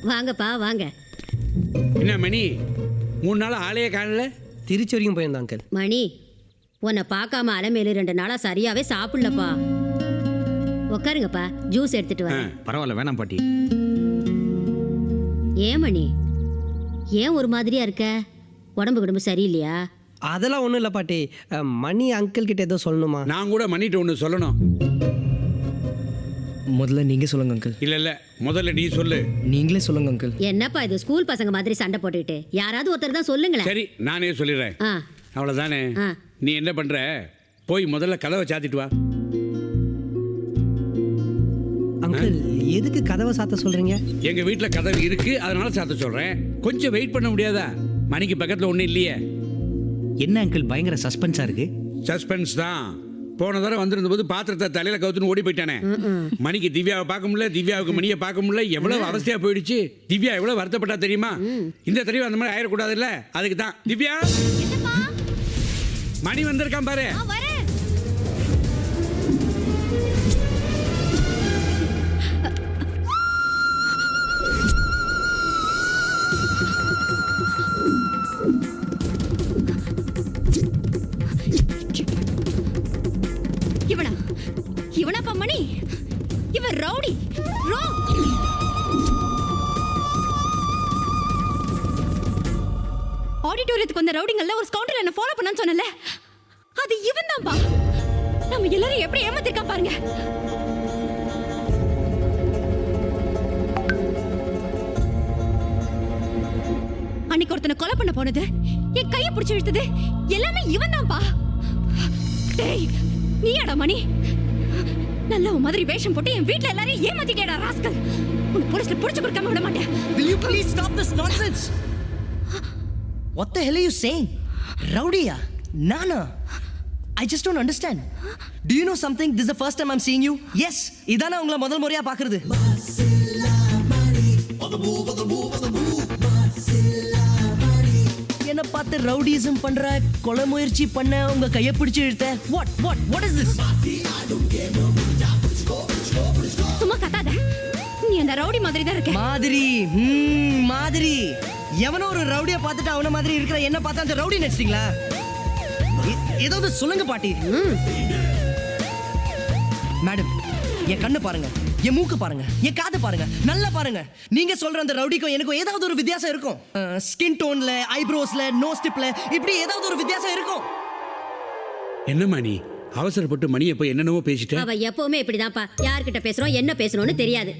வாங்கப்பா வாங்க. என்ன மணி 3 நாள் ஆளையே காணல? திருச்சி வரைக்கும் போயிருந்தேன் அங்கிள். மணி உன்னை பார்க்காம அலமேலு 2 நாளா சரியாவே சாப்பிடலப்பா. உட்காருங்கப்பா, ஜூஸ் எடுத்துட்டு வரேன். பரவாயில்ல, வேணாம் பாட்டி. ஏன் மணி, ஏன் ஒரு மாதிரியா இருக்க? உடம்பு சரியில்லையா? அதெல்லாம் ஒன்றும் இல்லை பாட்டி. மணி அங்கிள் கிட்ட ஏதோ சொல்லணுமா? நான் கூட மணிட்டு ஒன்று சொல்லணும். முதல்ல நீங்க சொல்லுங்க அங்கிள். இல்ல முதல்ல நீ சொல்லு. நீங்களே சொல்லுங்க அங்கிள். என்னப்பா இது ஸ்கூல் பசங்க மாதிரி சண்டை போட்டுக்கிட்டு? யாராவது ஒருத்தர் தான் சொல்லுங்களேன். சரி, நானே சொல்லிடுறேன். அவ்வளவுதானே. நீ என்ன பண்ற, போய் முதல்ல கதவை சாத்திட்டு வா. அங்கிள் எதுக்கு கதவை சாத்த சொல்றீங்க? எங்க வீட்டுல கதவு இருக்கு, அதனால சாத்த சொல்றேன். கொஞ்சம் வெயிட் பண்ண முடியாதா? மணிக்கு பக்கத்துல ஒண்ணும் இல்லையே. என்ன அங்கிள் பயங்கர சஸ்பென்ஸா இருக்கு? சஸ்பென்ஸ் தான். போன தடவை வந்திருந்த போது பாத்திரத்தை தலையில கவுத்துன்னு ஓடி போயிட்டானே. மணிக்கு திவ்யாவை பார்க்க முடியல, திவ்யாவுக்கு மணியை பார்க்க முடியல. எவ்வளவு அவஸ்தையா போயிடுச்சு. திவ்யா எவ்வளவு வருத்தப்பட்டா தெரியுமா? இந்த தடவை அந்த மாதிரி ஆயிடக்கூடாது இல்ல, அதுக்கு தான். திவ்யா, மணி வந்திருக்கான் பாரு. இவனாப்பா மணி? இவன் ரவுடி. ஆடிட்டோரியத்துக்கு வந்த ரவுடிங்கல்ல ஒரு ஸ்கவுண்டர் என்ன ஃபாலோ பண்ணான்னு சொன்னல, அது இவன் தான்பா. நம்ம எல்லாரும் எப்படி ஏமாத்திருக்கான் பாருங்க. அன்னைக்கு ஒருத்தனை கொலை பண்ண போனது, என் கையை பிடிச்சு இழுத்தது எல்லாமே இவன் தான்பா. டேய், நீயாடா மணி? நல்ல மாதிரி வேஷம் போட்டு என் வீட்ல எல்லாரையும் ஏமாத்திட்டேடா ராஸ்கல். உன்னை போலீஸ்ல புடிச்சு கொடுக்காம விட மாட்டேன். Will you please stop this nonsense? What the hell are you saying? Rowdy-ya? Nana? I just don't understand. Do you know something? This is the first time I'm seeing you. Yes, idana ungala முதல் முறையா பார்க்கிறது. என்ன பார்த்து rowdyism பண்ற, கொலை முயற்சி பண்ண, உங்க கையை பிடிச்சு இழுத்த. What is this? சும்மா கத்தாத. நீ அந்த ரவுடி மாதிரி தான் இருக்க. மாதிரி எவனோ ஒரு ரவுடியை பார்த்துட்டு அவன மாதிரி இருக்கிற என்ன பார்த்தா அந்த ரவுடி நினைச்சிட்டீங்களா? ஏதாவது சொல்லுங்க பாட்டி. மேடம், என் கண்ணு பாருங்க, என் மூக்கு பாருங்க, என் காது பாருங்க, நல்லா பாருங்க. நீங்க சொல்ற அந்த ரவுடிக்கும் எனக்கும் ஏதாவது ஒரு வித்தியாசம் இருக்கும். ஸ்கின் டோன்ல, ஐப்ரோஸ்ல, நோஸ் டிப்ல, இப்படி ஏதாவது ஒரு வித்தியாசம் இருக்கும். என்ன மணி, அவசரப்பட்டு மணியை போய் என்னென்னவோ பேசிட்ட? அவ எப்பவுமே இப்படிதான்ப்பா. யார்கிட்ட பேசுறோம், என்ன பேசணும்னு தெரியாது.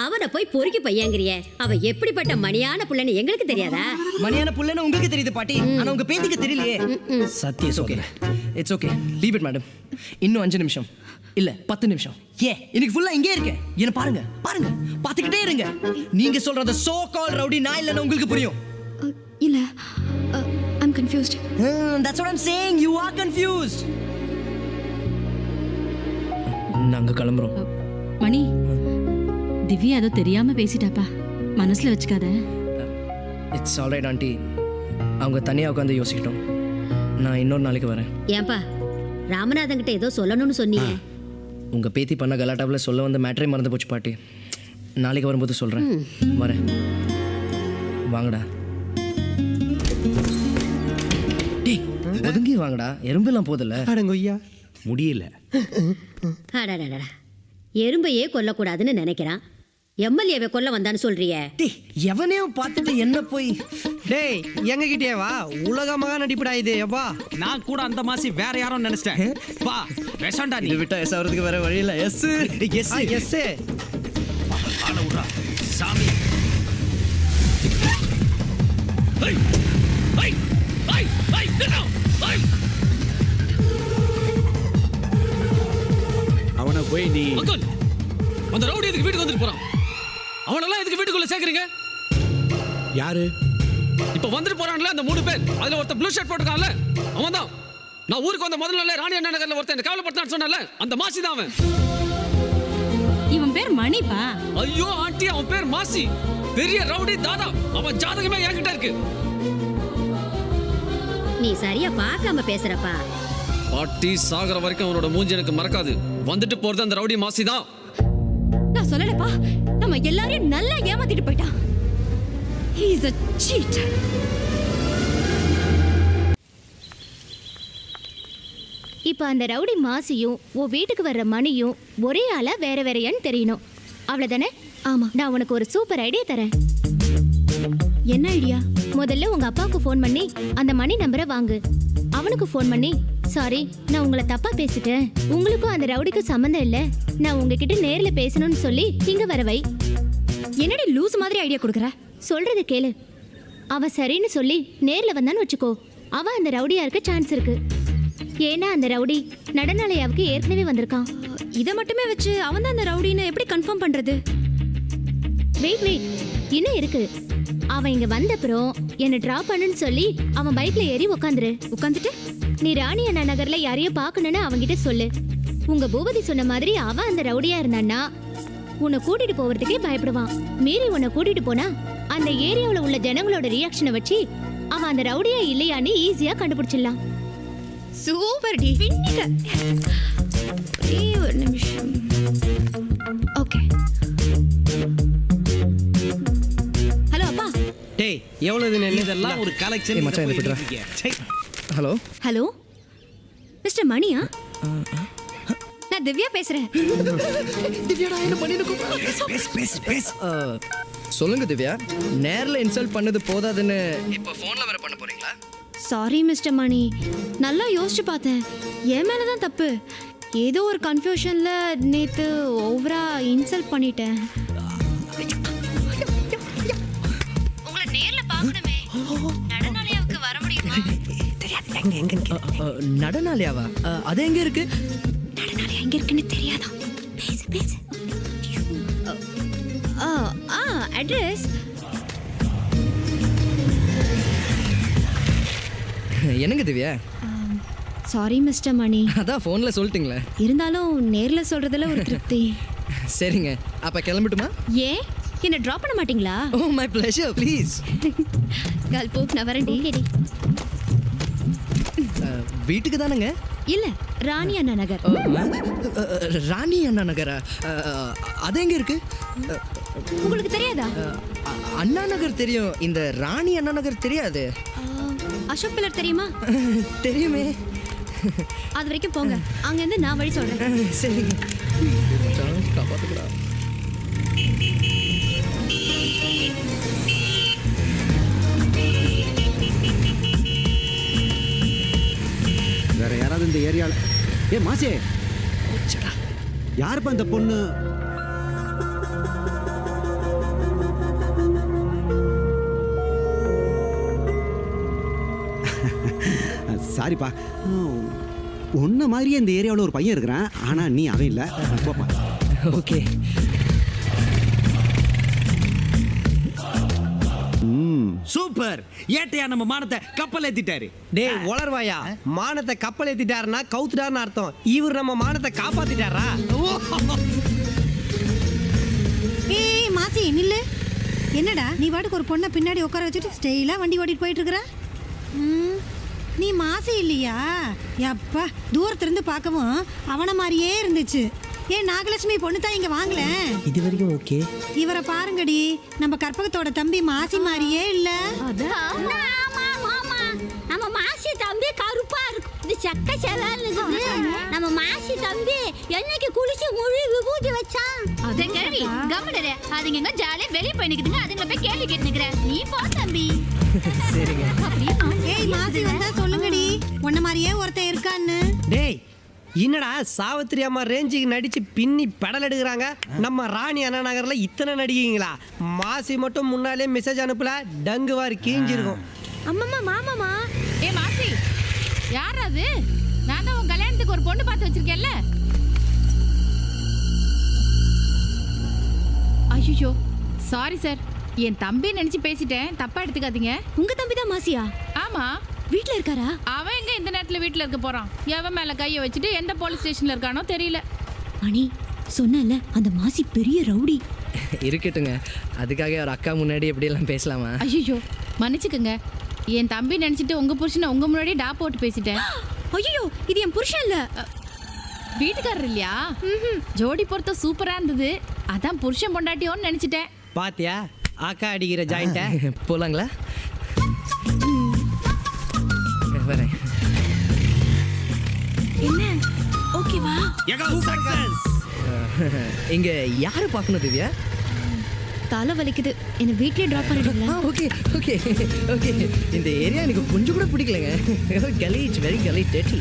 அவனை போய் பொறுக்கி பையங்கிறிய. அவ எப்படிப்பட்ட மணியான புள்ளன்னு எங்களுக்கு தெரியாதா? மணியான புள்ளன்னு உங்களுக்கு தெரியுது பாட்டி, ஆனா உங்க பேத்திக்கு தெரியலையே. சத்தியம் சொல்றேன். It's okay, leave it madam. இன்னும் 5 நிமிஷம் இல்ல 10 நிமிஷம். ஏன் இன்னைக்கு ஃபுல்லா இங்கே இருக்கேன். என்ன பாருங்க பாத்துக்கிட்டே இருங்க. நீங்க சொல்ற அந்த சோ கால் ரவுடி நான் இல்லன்னு உங்களுக்கு புரியும். இல்ல, I'm confused. That's what I'm saying. You are confused. நாங்க கிளம்புறோம். மணி, திவ்யா ஏதோ தெரியாம பேசிட்டாப்பா, மனசுல வச்சுக்காத. It's alright aunty. அவங்க தனியா உட்காந்து யோசிக்கிட்டோம். நான் இன்னொரு நாளைக்கு வரேன். ஏன்பா, ராமநாதன் கிட்ட ஏதோ சொல்லணும்னு சொன்னீங்க. உங்க பேத்தி பண்ண கலாட்டாவில் சொல்ல வந்த மேட்டரே மறந்து போச்சு பாட்டி. நாளைக்கு வரும்போது சொல்றேன். வரேன். வாங்கடா. டேய், ஒதுங்கி வாங்கடா, எறும்பெல்லாம் போதில்ல. அடங்கொய்யா, முடியல. எறும்பையே கொல்லக்கூடாதுன்னு நினைக்கிறான். எம்எல்ஏவை கொல்ல வந்தான்னு சொல்றியே. டேய், எவனையும் பார்த்துட்டு என்ன போய். டேய், எங்க கிட்டே வா. உலகமாக நடிப்புடா இது. அப்பா, நான் கூட அந்த மாசி வேற யாரும் நினைச்சிட்டேன். வா, வேஷாண்டா நீ. இது விட்டா எஸ் ஆகிறதுக்கு வேற வழி இல்லை. எஸ் எஸ் ஆள விட்றா சாமி. அவனை போய் நீ அந்த ரவுடி எதுக்கு வீட்டுக்கு வந்துட்டு போறான்? அவனெல்லாம் எதுக்கு வீட்டுக்குள்ள சேர்க்கறீங்க? யாரு? இப்ப வந்துட்டு போறான்ல அந்த 3 பேர். அதுல ஒருத்தன் ப்ளூ ஷர்ட் போட்டுருக்கான்ல, அவன் தான். நான் ஊருக்கு வந்த முதல்ல நாளே ராணி அண்ணா நகர்ல ஒருத்தன் என்ன கவலைப்படுத்தான்னு சொன்னல, அந்த மாசி தான் அவன். இவன் பேர் மணிப்பா. ஐயோ ஆண்டி, அவன் பேர் மாசி. பெரிய ரவுடி தாதா. அவன் ஜாதகமே என்கிட்ட இருக்கு. நீ சரியா பார்க்காம பேசுறப்பா. பாட்டி சாகர வரைக்கும் அவனோட மூஞ்சி எனக்கு மறக்காது. வந்துட்டு போறது அந்த ரவுடி மாசி தான். நான் சொல்லலப்பா, நம்ம எல்லாரையும் நல்லா ஏமாத்திட்டு போயிட்டான். He is a cheat. இப்ப அந்த ரவுடி மாசியும் உன் வீட்டுக்கு வர்ற மணியும் ஒரே ஆளா வேற வேறையான்னு தெரியணும், அவ்வளவுதானே? ஆமா. நான் உனக்கு ஒரு சூப்பர் ஐடியா தரேன். என்ன ஐடியா? முதல்ல உங்க அப்பாவுக்கு ஃபோன் பண்ணி அந்த மணி நம்பரை வாங்கு. அவனுக்கு ஃபோன் பண்ணி, சாரி நான் உங்களை தப்பா பேசிட்டேன், உங்களுக்கும் அந்த ரவுடிக்கும் சம்மந்தம் இல்ல, நான் உங்ககிட்ட நேர்ல பேசணும்னு சொல்லி இங்க வர வை. என்னடி லூஸ் மாதிரி ஐடியா கொடுக்குற? சொல்றது கேளு. அவன் சரின்னு சொல்லி நேர்ல வந்தான்னு வச்சுக்கோ, அவன் அந்த ரவுடியா இருக்க சான்ஸ் இருக்கு. ஏன்னா அந்த ரவுடி நடனாலயாவுக்கு ஏற்கனவே வந்திருக்கான். இதை மட்டுமே வச்சு அவன் தான் அந்த ரவுடின்னு எப்படி கன்ஃபார்ம் பண்றது? வெயிட் இன்னும் இருக்கு. அவன் இங்க வந்தப்புறம் என்ன டிராப் பண்ணுன்னு சொல்லி அவன் பைக்ல ஏறி உட்காந்துட்டு நீ ராணி அண்ணா நகர்ல யாரையோ பார்க்கணும்னு அவன்கிட்ட சொல்லு. உங்க பூபதி சொன்ன மாதிரி அவன் அந்த ரவுடியா இருந்தான்னா உன்னை கூட்டிட்டு போறதுக்கே பயப்படுவான். மீறி உன்னை கூட்டிட்டு போனா அந்த ஏரியாவுல உள்ள ஜனங்களோட ரியாக்ஷனை வச்சு அவன் அந்த ரவுடியா இல்லையான்னு ஈஸியா கண்டுபிடிச்சிடலாம். சூப்பர் டி, பின்னிட்ட. ஒரு நிமிஷம். ஓகே. ஹலோ அப்பா. டேய் எவ்வளவு நேரம் இதெல்லாம் ஒரு கலெக்ஷன். ஏய் மச்சான், இதை விட்றா. ஹலோ ஹலோ மிஸ்டர் மணியா? நான் திவ்யா பேசுறேன். சொல்லுங்க திவ்யா, நேர்ல இன்சல்ட் பண்ணது போதாதுன்னு இப்போ ஃபோன்ல வேற பண்ண போறீங்களா? சாரி மிஸ்டர் மணி, நல்லா யோசிச்சு பார்த்தேன், என் மேல தான் தப்பு. ஏதோ ஒரு கன்ஃபியூஷன்ல நேத்து ஓவரா இன்சல்ட் பண்ணிட்டேன். உங்களை நேர்ல பார்க்கணுமே, நடனாலயாவுக்கு வர முடியுமா? நடனாலயாவா? அது எங்க இருக்கு? நடனாலயா எங்க இருக்குன்னு தெரியாதா? பேசு. அட்ரஸ் என்னங்க திவ்யா? சாரி மிஸ்டர் மணி, அதான் ஃபோன்ல சொல்லிட்டீங்களே. இருந்தாலும் நேர்ல சொல்றதுல ஒரு திருப்தி. சரிங்க, அப்ப கிளம்பட்டுமா? ஏன் என்ன டிராப் பண்ண மாட்டீங்களா? Oh my pleasure, please. கல்பு நான் வரேன்டி. வீட்டுக்கு தானங்க? இல்ல, ராணி அண்ணா நகர். ராணி அண்ணா நகரா? அது எங்க இருக்கு? உங்களுக்கு தெரியாதா? அண்ணா நகர் தெரியும், இந்த ராணி அண்ணா நகர் தெரியாது. அசோக் பில்லர் தெரியுமா? தெரியுமே. அது வரைக்கும் போங்க, அங்க இருந்து நான் வழி சொல்றேன். சரிங்க. காப்பாத்துக்கலாம். வேற யாராவது இந்த ஏரியாவில்? ஏ மாசே, யாருப்பா இந்த பொண்ணு? சாரிப்பா, உன்ன மாதிரியே இந்த ஏரியாவில் ஒரு பையன் இருக்கிறான், ஆனால் நீ அவன் இல்லை. போப்பா. ஓகே. சூப்பர். ஏட்டையா நம்ம மானத்தை கப்பல் ஏத்திட்டாரு. டேய் வளர்வாயா, மானத்தை கப்பல் ஏத்திட்டாருன்னா கவுத்துட்டாருன்னு அர்த்தம். இவர் நம்ம மானத்தை காப்பாத்திட்டாரா? ஏய் மாசி நில்லு. என்னடா நீ வாட்டுக்கு ஒரு பொண்ணை பின்னாடி உட்கார வச்சுட்டு ஸ்டெயிலாக வண்டி ஓட்டிட்டு போயிட்டு இருக்கிற? நீ மாசி இல்லையா? எப்பா தூரத்துலேருந்து பார்க்கவும் அவனை மாதிரியே இருந்துச்சு. ஏன் நாகலட்சுமி பொண்ணு தான் இங்கே வாங்கல? இது வரைக்கும் ஓகே. இவரை பாருங்கடி, நம்ம கற்பகத்தோட தம்பி மாசி மாதிரியே இல்ல? நம்ம மாசி தம்பி கருப்பா இருக்கு, இது சக்க செலான்னு இருக்குது. நம்ம மாசி தம்பி என்னைக்கு குளிச்சு முழு விபூதி வச்சான்? அதே கேள்வி கவனிடரே, அதுங்க எங்க ஜாலியா வெளிய போய் நிக்குதுங்க, அதுங்கள போய் கேள்வி கேட்டு நிக்கிறேன். நீ போ தம்பி. சரிங்க. ஏய் மாசி வந்தா சொல்லுங்கடி, உன்ன மாதிரியே ஒருத்தன் இருக்கான்னு. டேய் என்னடா சாவித்திரி அம்மா ரேஞ்சுக்கு நடிச்சு பின்னி பெடல் எடுக்கிறாங்க. நம்ம ராணி அண்ணா நகர்ல இத்தனை நடிகீங்களா? மாசி மட்டும் முன்னாலே மெசேஜ் அனுப்பல, டங்குவார் கீஞ்சிருக்கும். அம்மம்மா மாமாமா. ஏ மாசி, யார் அது? நான் தான் உன் கல்யாணத்துக்கு ஒரு பொண்ணு பார்த்து வச்சிருக்கேன்ல. ஐயோ சாரி சார், என் தம்பி நினைச்சு பேசிட்டேன், தப்பா எடுத்துக்காதீங்க. உங்க தம்பி தான் மாசியா? ஆமா. வீட்ல இருக்காரா? அவன் எங்க இந்த நேரத்துல வீட்ல இருக்க போறான்? எவன் மேல கையை வச்சுட்டு எந்த போலீஸ் ஸ்டேஷன்ல இருக்கானோ தெரியல. மணி சொன்னல, அந்த மாசி பெரிய ரவுடி. இருக்கட்டுங்க, அதுக்காக ஒரு அக்கா முன்னாடி எப்படி எல்லாம் பேசலாமா? ஐயோ மன்னிச்சுக்கங்க, என் தம்பி நினைச்சிட்டு உங்க புருஷனை உங்க முன்னாடி டா போட்டு பேசிட்டேன். ஐயோ இது என் புருஷன் இல்ல, வீட்டுக்காரர் இல்லையா? ஜோடி பொறுத்த சூப்பரா இருந்தது, அதான் புருஷன் பொண்டாட்டியோன்னு நினைச்சிட்டேன். பாத்தியா ஆக்கா அடிக்கிற ஜாயிண்ட. போலாங்களா? வரேன். என்ன ஓகேவா? இங்க யாரை பார்க்கணும் திவ்யா? தலை வலிக்குது, என்ன வீட்லயே டிராப் பண்ணிடுங்களா? Okay okay okay. இந்த ஏரியா எனக்கு கொஞ்சம் கூட பிடிக்கலங்க. கலீஜ், வெரி கலீஜ், டேட்டி.